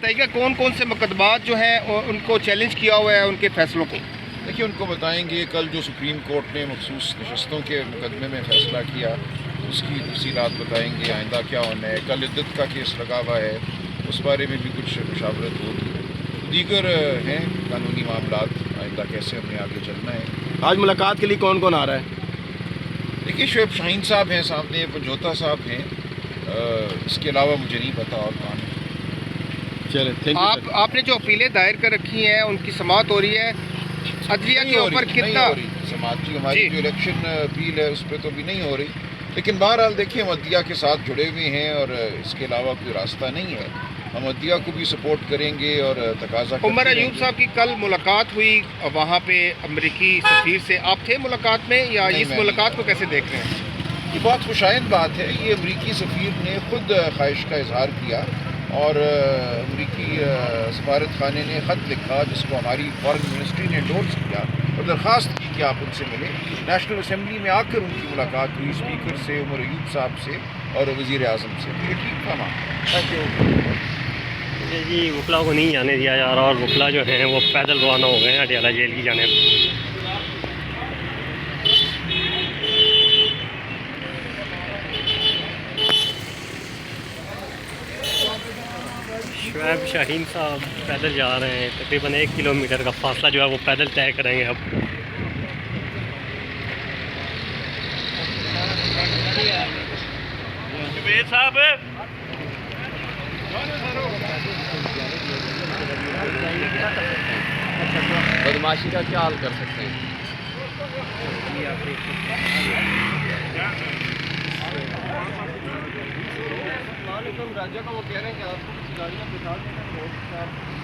बताइएगा कौन कौन से मुकदमात जो हैं उनको चैलेंज किया हुआ है, उनके फैसलों को? देखिए, उनको बताएंगे। कल जो सुप्रीम कोर्ट ने मखसूस नशस्तों के मुकदमे में फ़ैसला किया उसकी तफसीलात बताएंगे, आइंदा क्या होना है। कल इद्दत का केस लगा हुआ है, उस बारे में भी कुछ मुशावरत होगी। दीगर हैं कानूनी मामलात, आइंदा कैसे हमें आगे चलना है। आज मुलाकात के लिए कौन कौन आ रहा है? देखिए, शुएब शाहीन साहब हैं सामने, पंजोता साहब हैं, इसके अलावा मुझे नहीं पता और कौन है। चले, थैंक यू। आपने जो अपीलें दायर कर रखी हैं उनकी समाअत हो रही है, अदलिया के ऊपर कितना समाअत की हमारी जो इलेक्शन अपील है उस पर तो भी नहीं हो रही, लेकिन बहरहाल देखिए हम अदलिया के साथ जुड़े हुए हैं और इसके अलावा कोई रास्ता नहीं है। हम अदलिया को भी सपोर्ट करेंगे और तकाजा उमर अयूब साहब की कल मुलाकात हुई वहाँ पे अमेरिकी सफ़ीर से, आप थे मुलाकात में या इस मुलाकात को कैसे देख रहे हैं? ये बहुत खुशाइंद बात है। ये अमेरिकी सफ़ीर ने ख़ुद ख्वाहिश का इजहार किया और अमेरिकी सफारत खाने ने ख़त लिखा जिसको हमारी फॉरेन मिनिस्ट्री ने एंडोर्स किया और दरख्वास्त की कि आप उनसे मिलें। नेशनल असम्बली में आकर उनकी मुलाकात हुई स्पीकर से, उमर अयूब साहब से और वज़ीर आज़म से। ये ठीक था मामला। जी, वकला को नहीं जाने दिया जा रहा और वकला जो हैं वो पैदल रवाना हो गए हैं अडयाला जेल की जानिब। शुएब शाहीन साहब पैदल जा रहे हैं, तकरीबन 1 किलोमीटर का फासला जो है वो पैदल तय करेंगे अब। साहब बदमाशी का क्या हाल कर सकते हैं? राजा का वो कह रहे हैं कि आप गाड़ियाँ बिठा देना।